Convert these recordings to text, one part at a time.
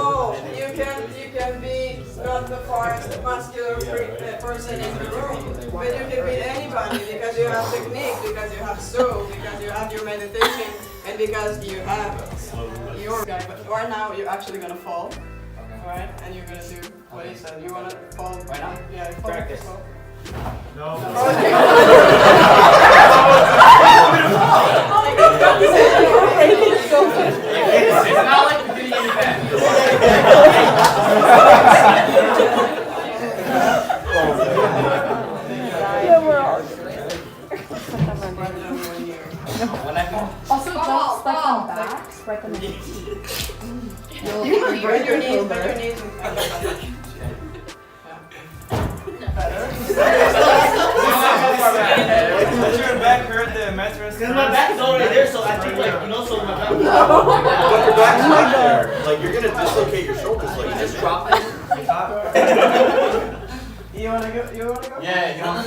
fall. You can be not the fastest muscular person in the room, but you can beat anybody because you have technique, because you have soul, because you have your meditation, and because you have your guy. But right now you're actually gonna fall. Alright, and you're gonna do what he said. You wanna fall right now? Yeah, fall. Practice. No. Okay. It's not like you're getting any back. Also, don't step on back, spread them in the teeth. You can bend your knees, bend your knees. Better. Does your back hurt the mattress? Because my back is already there, so I think like, so my back. But your back's not there. Like you're gonna dislocate your shoulders. Like You just drop it. You wanna go? You wanna go? Yeah, No.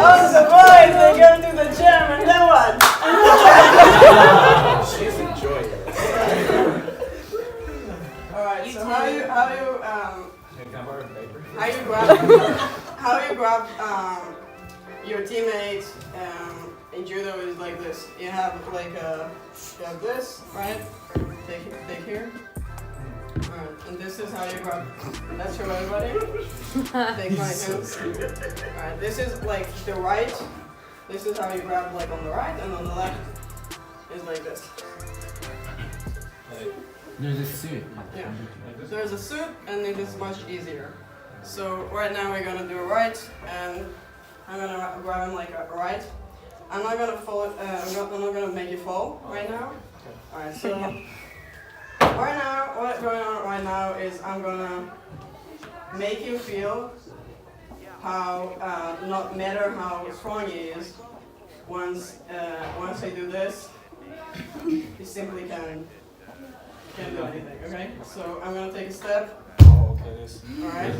Oh, the boys, they're going to the gym and then what? she's enjoying it. Alright, so how you grab your teammates in judo is like this. You have like you have this, right? Take here. Alright, and this is how you grab. Let's show everybody. Take my hands. Alright, this is like the right. This is how you grab like on the right, and on the left is like this. There's a suit. Yeah. There's a suit, and it is much easier. So right now we're gonna do a right, and I'm gonna grab him like a right. I'm not gonna fall. I'm not gonna make you fall right now. All right. So right now, what's going on right now is I'm gonna make you feel how not matter how strong he is. Once I do this, you simply can't do anything. Okay. So I'm gonna take a step. Oh, okay. This. Alright.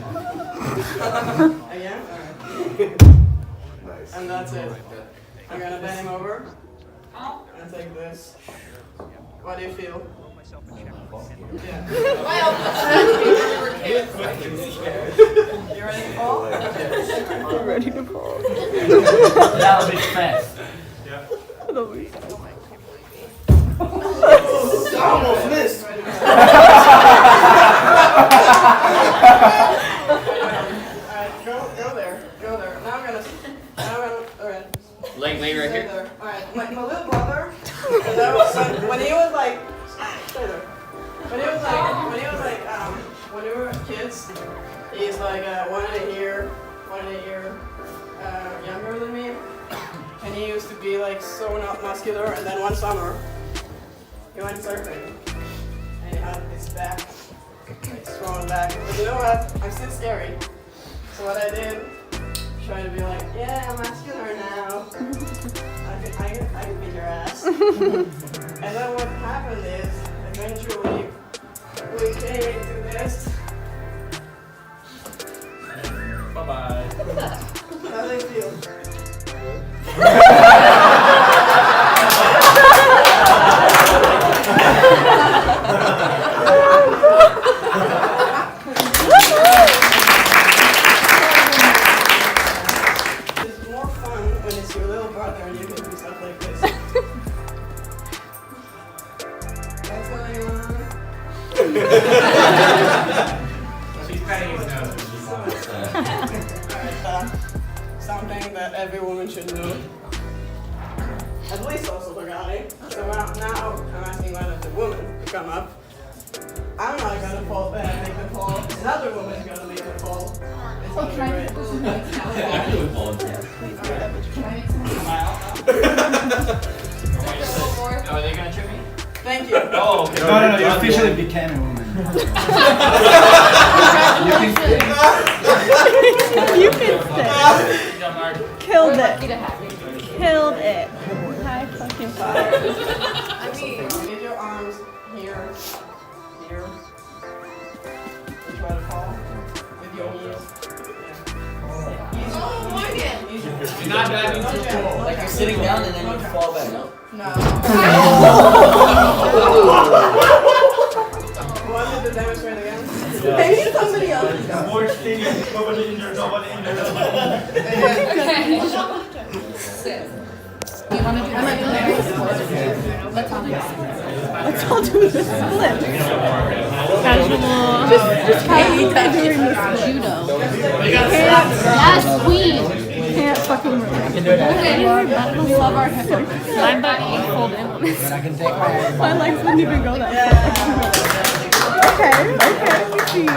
Again? Alright. Nice. And that's it. I'm gonna bend him over. And take this. What do you feel? Yeah. You ready to fall? I'm ready to fall. That'll be fast. Yeah. I almost missed. Alright, go there. Go there. Now I'm gonna alright. Leg right Stay here. there. Alright, my little brother, when he was like, stay there. When we were kids, he's like 1 year younger than me, and he used to be like so not muscular. And then one summer, he went surfing, and he had his back, like strong back. But you know what? I'm still scary. So what I did, try to be like, yeah, I'm muscular now. I can beat your ass. And then what happened is, eventually, we came into this. Bye-bye. How do they feel? It's more fun when it's your little brother and you can do stuff like this. What's going on? She's patting his nose when she's on it. Alright, something that every woman should know. At least also the guy. So now I'm asking one of the women to come up. I'm not gonna fall, make them fall. Another woman's gonna make them fall. It's gonna be great. Oh, are they gonna trip me? Thank you. Oh, okay. No, You officially became a woman. You can stay. Killed it. Killed it. High fucking five. Get your arms here. And try to fall with your knees. Yeah. Easy. You're not diving too cool. Like you're sitting down and then you fall back up. No. Want me to demonstrate again? Maybe somebody else. More stadium, nobody injured, nobody injured. Sit. You want to do that? Let's all do this split. Casual. Just casual doing this Judo. Can't, Yes, queen. can't fucking work. Okay. We love our head. My body fold in. My legs wouldn't even go that far. Okay, we see you.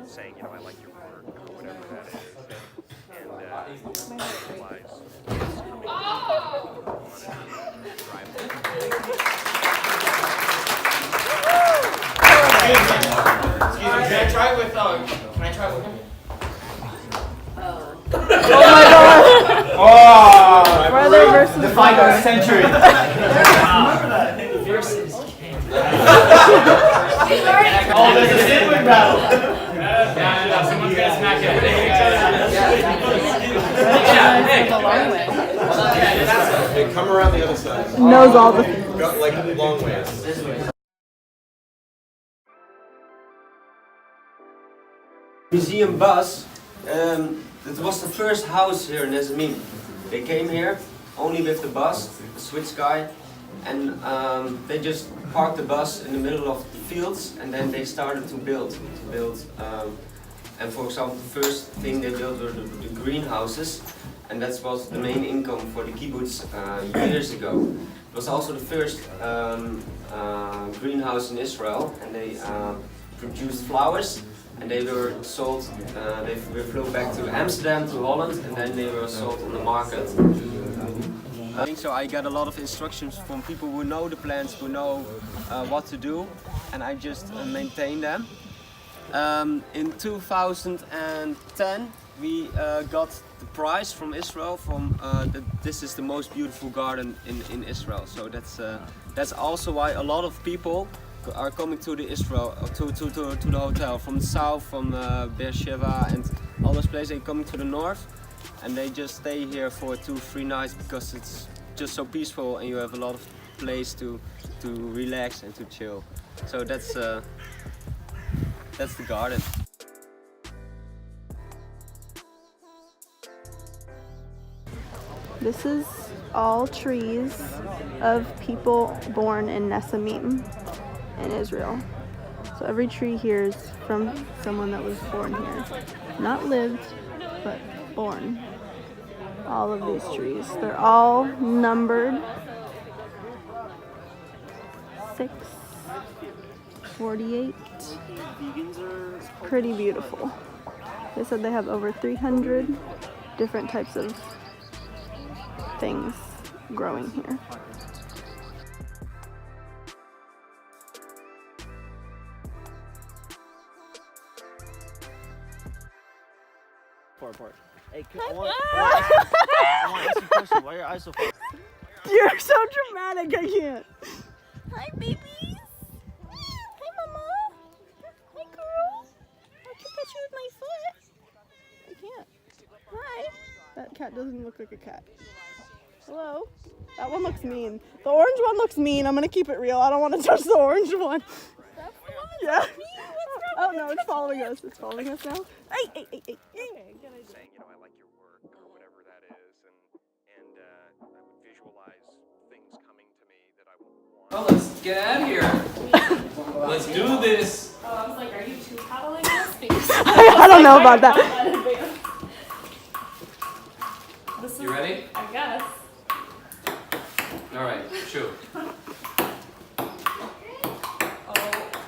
saying, I like your work, or whatever that is. And Excuse me, can I try with him? Oh! Brother versus The fight of the century. Oh, there's a sibling battle. Yeah, someone's gonna smack it. Hey, come around the other side. knows all the Go, like long ways. Museum bus. It was the first house here in Nes Ammim. They came here only with the bus, the switch guy, and they just parked the bus in the middle of the fields, and then they started to build. And for example, the first thing they built were the greenhouses, and that was the main income for the kibbutz years ago. It was also the first greenhouse in Israel, and they produced flowers. And they were sold, they flew back to Amsterdam, to Holland, and then they were sold on the market. So I got a lot of instructions from people who know the plants, who know what to do, and I just maintain them. In 2010 we got the prize from Israel from this is the most beautiful garden in Israel. So that's also why a lot of people are coming to the Israel, to the hotel from the south, from Beersheba and all those places. They're coming to the north, and they just stay here for 2-3 nights because it's just so peaceful and you have a lot of place to relax and to chill. So that's the garden. This is all trees of people born in Nes Ammim in Israel. So every tree here is from someone that was born here. Not lived, but born. All of these trees. They're all numbered. 6, 48. Pretty beautiful. They said they have over 300 different types of things growing here. Hey, I want to ask you a question. Why are your eyes so far? You're so dramatic, I can't. Hi, babies. Hi, mama. Hi, girl. I can touch you with my foot. I can't. Hi. That cat doesn't look like a cat. Hello? That one looks mean. The orange one looks mean. I'm gonna keep it real. I don't want to touch the orange one. That's the one that's Yeah. me. What's Oh no, it's following us. It's following us now. Hey, hey, hey, hey. saying, I like your work, or whatever that is, and I would visualize things coming to me that I would want. Well, let's get out of here. Let's do this. Oh, I was like, are you two paddling this? Because I don't know about that. This is, You ready? I guess. All right, shoot. Oh,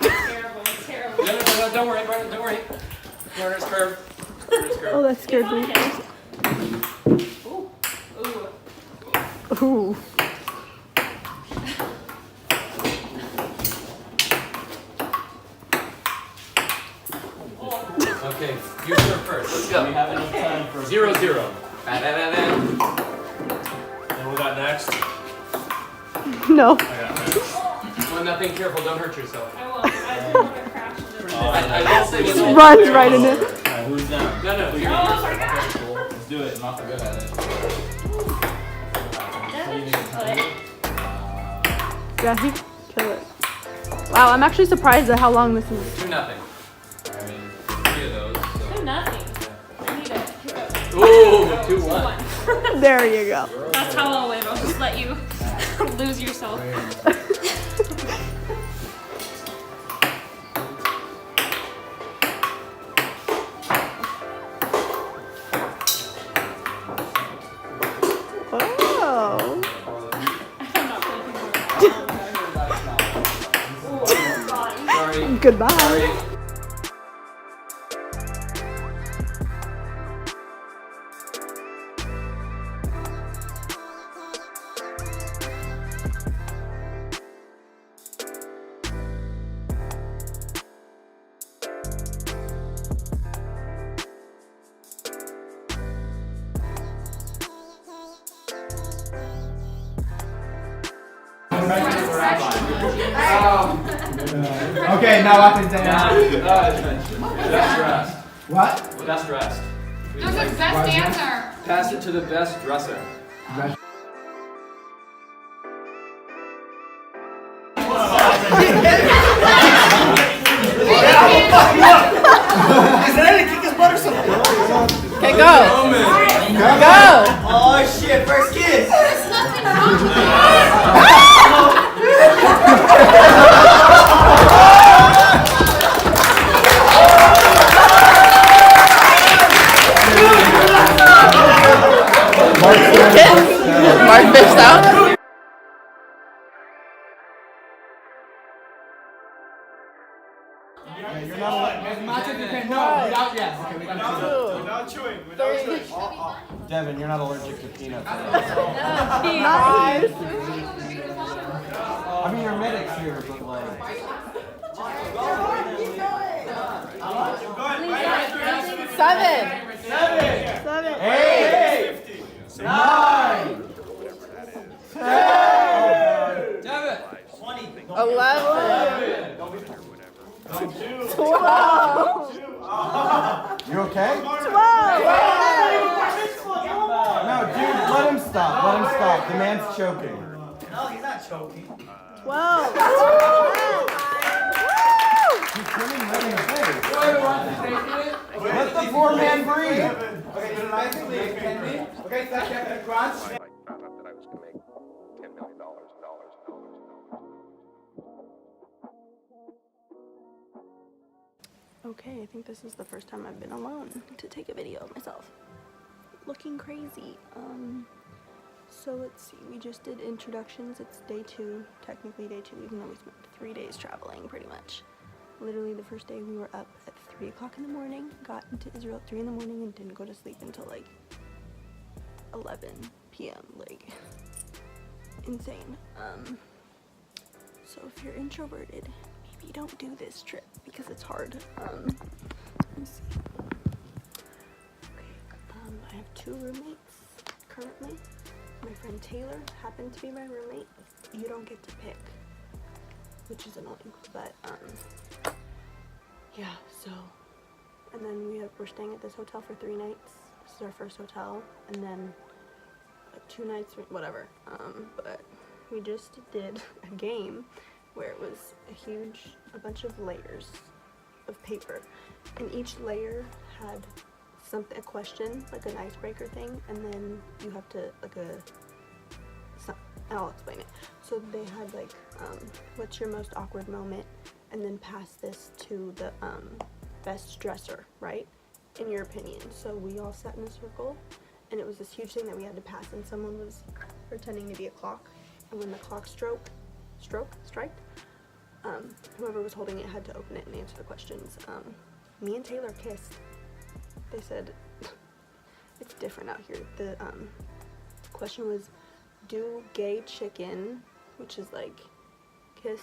terrible, terrible. No, don't worry, Brian, don't worry. Corner's curve. Corner's curve. Oh, that scared me. Ooh, ooh. Ooh. Okay, you serve first. Let's go. We have enough time for 0-0. Da-da-da-da. And we got next. No. I got next. 1-0. Careful, don't hurt yourself. I won't. I didn't want to crash into the I will say this. Just runs right in it. Alright, who's down? No, you're Oh my god. Cool. Let's do it. I'm not so good at it. Yeah, he killed it. Wow, I'm actually surprised at how long this is. 2-0. I mean, 3 of those. So. Do nothing. I need it. Ooh, 2-1. There you go. That's how I'll live. I'll just let you lose yourself. Oh. Sorry. Goodbye. Sorry. Okay, now up and down. Best dressed. What? Best dressed. Who's the best dancer? Pass it to the best dresser. Is that to kick his butt or something? Okay, go. Go. Oh shit, first kiss. There's nothing wrong with it. Mark fish out. You're not without yes. Okay, we gotta Without chewing. Without chewing. Devin, you're not allergic to peanuts. Nice. I mean, you're medics here, but like. 7. 8. 9. 10. 11. 12. You okay? 12. No, dude, let him stop. Let him stop. The man's choking. No, he's not choking. 12. He's killing red in the face. Let the poor man breathe. Okay, so basically, okay, stop that crunch. I found out that I was going to make $10 million in dollars. Okay, I think this is the first time I've been alone to take a video of myself. Looking crazy. So let's see, we just did introductions. It's day 2, technically day 2, even though we spent 3 days traveling pretty much. Literally the first day we were up at 3 o'clock in the morning, got into Israel at 3 in the morning and didn't go to sleep until like 11 p.m. Like, insane. So if you're introverted, maybe don't do this trip because it's hard. Let's see. Okay, I have 2 roommates currently. My friend Taylor happened to be my roommate. You don't get to pick, which is annoying, but yeah, so, and then we're staying at this hotel for 3 nights. This is our first hotel, and then 2 nights, whatever. But we just did a game where it was a bunch of layers of paper, and each layer had a question, like an icebreaker thing, and then you have to, like I'll explain it. So they had like, what's your most awkward moment, and then pass this to the best dresser, right? In your opinion. So we all sat in a circle, and it was this huge thing that we had to pass, and someone was pretending to be a clock, and when the clock striked, whoever was holding it had to open it and answer the questions. Me and Taylor kissed. They said it's different out here. The question was, do gay chicken, which is like kiss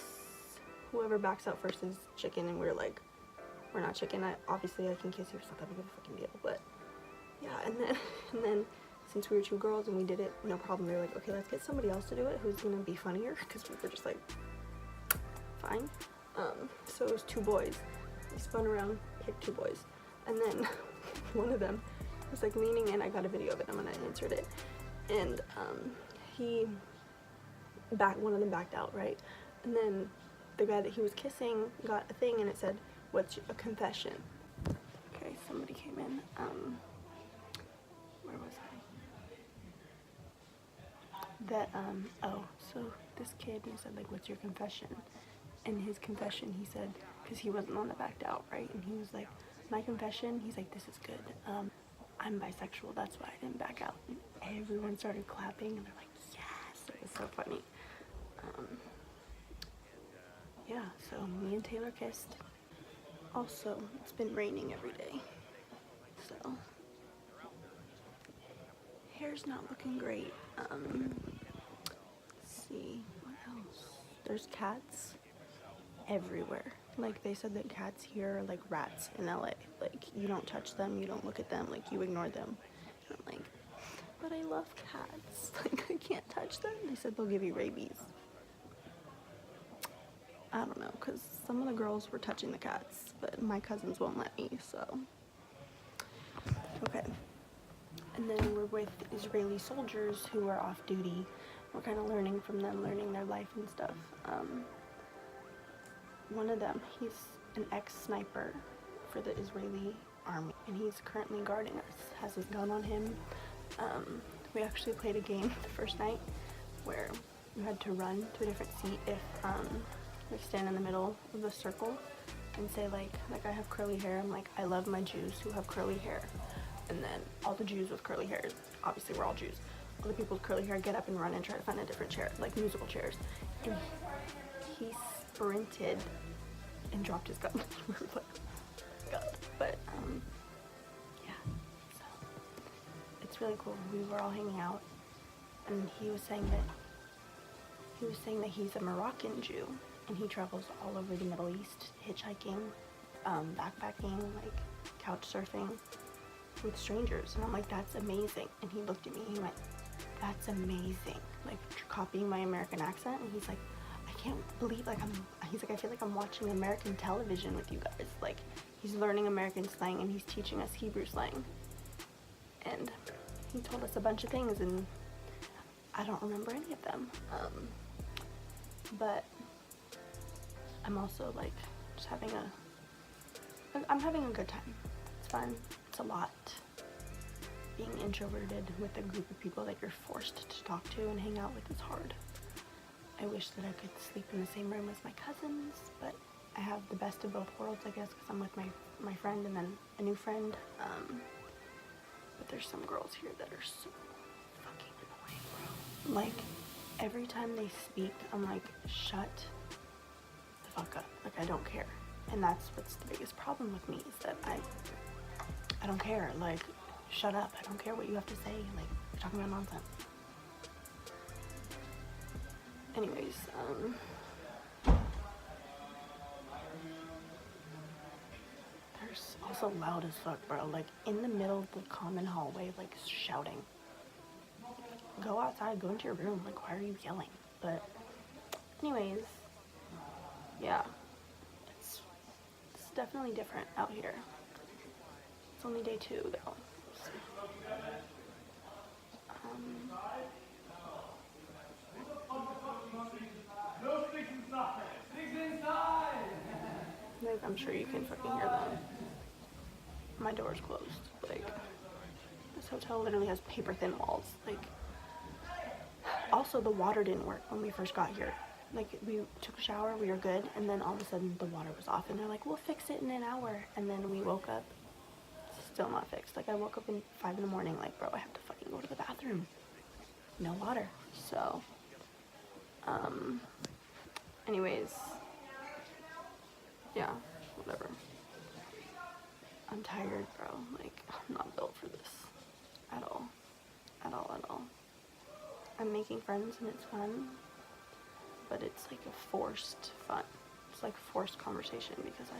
whoever backs out first is chicken, and we're like, we're not chicken. Obviously I can kiss you, it's not that big of a fucking deal, but yeah. And then since we were 2 girls and we did it no problem, they were like, okay, let's get somebody else to do it who's gonna be funnier, because we were just like, fine. So it was 2 boys. We spun around, picked 2 boys, and then one of them was like leaning in. I got a video of it, I'm gonna insert it, and he one of them backed out, right? And then the guy that he was kissing got a thing and it said, "What's a confession?" Okay, somebody came in. Where was I? Oh, so this kid, he said, like, "What's your confession?" And his confession, he said, because he wasn't the one that backed out, right? And he was like, "My confession," he's like, "this is good. I'm bisexual, that's why I didn't back out." And everyone started clapping and they're like, yes, it was so funny. Yeah, so me and Taylor kissed. Also, it's been raining every day, so hair's not looking great. Let's see, what else? There's cats everywhere. Like, they said that cats here are like rats in LA. Like, you don't touch them, you don't look at them, like, you ignore them. And I'm like, but I love cats. Like, I can't touch them. They said they'll give you rabies. I don't know, because some of the girls were touching the cats, but my cousins won't let me, so. Okay. And then we're with Israeli soldiers who are off duty. We're kind of learning from them, learning their life and stuff. One of them, he's an ex-sniper for the Israeli army, and he's currently guarding us, has his gun on him. We actually played a game the first night where you had to run to a different seat if like stand in the middle of the circle and say like I have curly hair, I'm like, "I love my Jews who have curly hair." And then all the Jews with curly hair, obviously we're all Jews, all the people with curly hair get up and run and try to find a different chair, like musical chairs. And he sprinted and dropped his gun. We were like, God. But yeah, so it's really cool. We were all hanging out and he was saying that he's a Moroccan Jew and he travels all over the Middle East, hitchhiking, backpacking, like couch surfing with strangers. And I'm like, that's amazing. And he looked at me and he went, "That's amazing." Like, copying my American accent. And he's like, "I can't believe, like, he's like, I feel like I'm watching American television with you guys." Like, he's learning American slang and he's teaching us Hebrew slang. And he told us a bunch of things and I don't remember any of them. But I'm also like just I'm having a good time. It's fun. It's a lot. Being introverted with a group of people that you're forced to talk to and hang out with is hard. I wish that I could sleep in the same room as my cousins, but I have the best of both worlds, I guess, because I'm with my friend and then a new friend. But there's some girls here that are so fucking annoying, bro. Like, every time they speak, I'm like, shut the fuck up. Like, I don't care. And that's what's the biggest problem with me, is that I don't care. Like, shut up. I don't care what you have to say. Like, you're talking about nonsense. Anyways, they're also loud as fuck, bro. Like, in the middle of the common hallway, like, shouting. Go outside, go into your room. Like, why are you yelling? But anyways, yeah, it's definitely different out here. It's only day 2 though. Like, I'm sure you can fucking hear them. My door's closed. Like, this hotel literally has paper thin walls. Like, also the water didn't work when we first got here. Like, we took a shower, we were good, and then all of a sudden the water was off and they're like, "We'll fix it in an hour." And then we woke up, still not fixed. Like, I woke up in 5 in the morning, like, bro, I have to fucking go to the bathroom. No water. So, anyways, yeah, whatever. I'm tired, bro. Like, I'm not built for this at all. At all, at all. I'm making friends and it's fun, but it's like a forced fun. It's like forced conversation because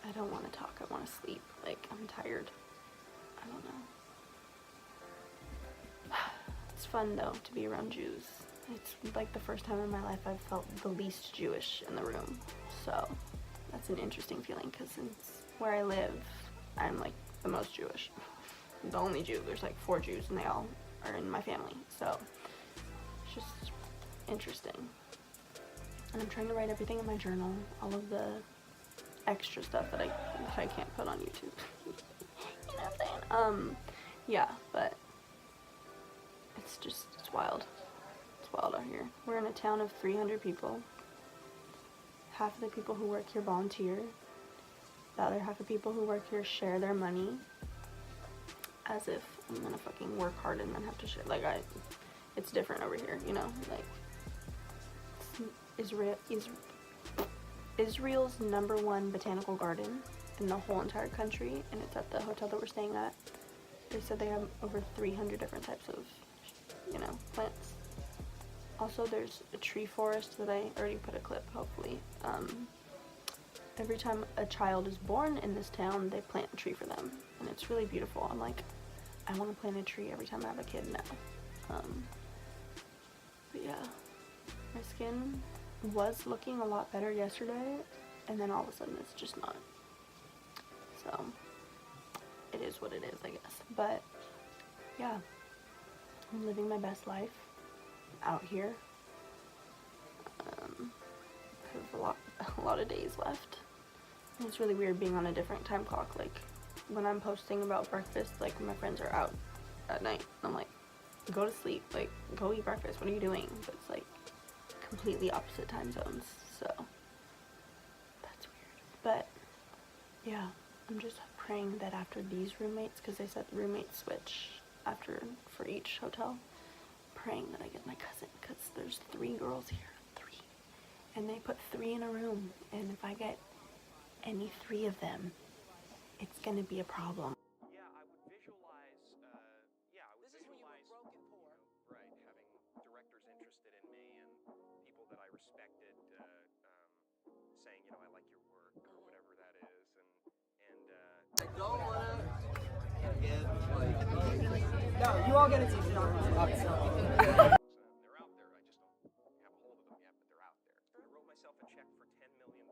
I don't want to talk. I want to sleep. Like, I'm tired. I don't know. It's fun though to be around Jews. It's like the first time in my life I've felt the least Jewish in the room. So that's an interesting feeling because since where I live, I'm like the most Jewish. The only Jew. There's like 4 Jews and they all are in my family. So it's just interesting. And I'm trying to write everything in my journal, all of the extra stuff that I can't put on YouTube. You know what I'm saying? Yeah, but it's wild. It's wild out here. We're in a town of 300 people. Half of the people who work here volunteer. The other half of people who work here share their money. As if I'm gonna fucking work hard and then have to share. Like, it's different over here, you know? Like, Israel's #1 botanical garden in the whole entire country, and it's at the hotel that we're staying at. They said they have over 300 different types of, you know, plants. Also, there's a tree forest that I already put a clip, hopefully. Every time a child is born in this town, they plant a tree for them, and it's really beautiful. I'm like, I want to plant a tree every time I have a kid now. But yeah, my skin was looking a lot better yesterday, and then all of a sudden it's just not. So it is what it is, I guess. But yeah, I'm living my best life out here. I have a lot of days left. And it's really weird being on a different time clock. Like, when I'm posting about breakfast, like, my friends are out at night. I'm like, go to sleep, like, go eat breakfast, what are you doing? But it's like completely opposite time zones, so that's weird. But yeah, I'm just praying that after these roommates, because they said roommates switch for each hotel, praying that I get my cousin, because there's 3 girls here, 3, and they put 3 in a room, and if I get any 3 of them, it's gonna be a problem. Yeah, I would visualize, right, having directors interested in me and people that I respected, saying, you know, I like your work or whatever that is, I don't wanna get like. No, you all get a t-shirt on. they're out there. I just don't have a hold of them yet, but they're out there. I wrote myself a check for $10 million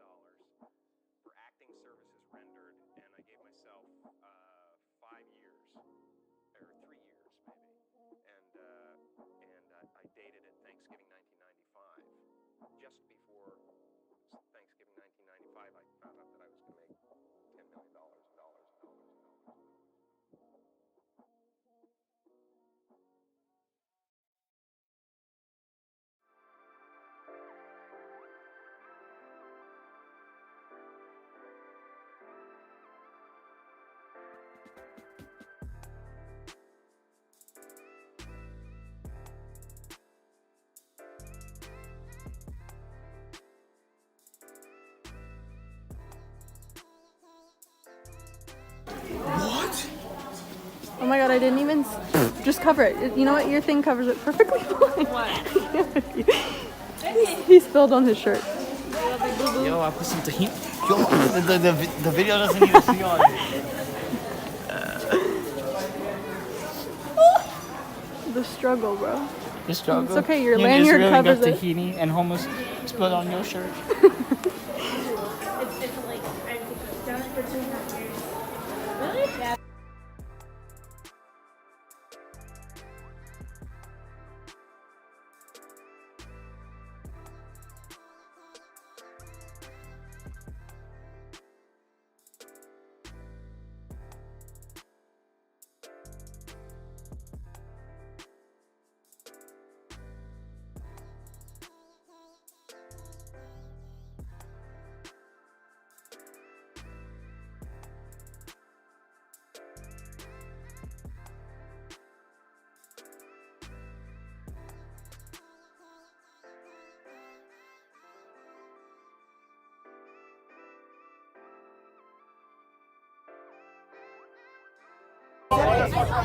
for acting services rendered, and I gave myself 5 years, or 3 years maybe, and I dated it Thanksgiving 1995. Just before Thanksgiving 1995, I found out that I was going to make $10 million. Oh my god, I didn't even just cover it. You know what? Your thing covers it perfectly fine. What? He spilled on his shirt. Yo, I put some tahini. Yo, the video doesn't even see on it. The struggle, bro. The struggle. It's okay, your lanyard covers it. Tahini and hummus spilled on your shirt. It's like, I've done it for 2.5 years. Really? Yeah.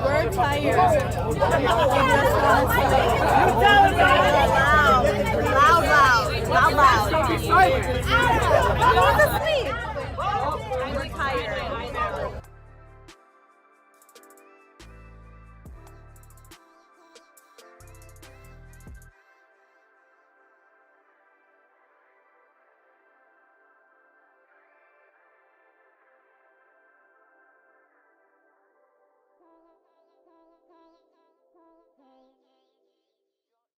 We're tired.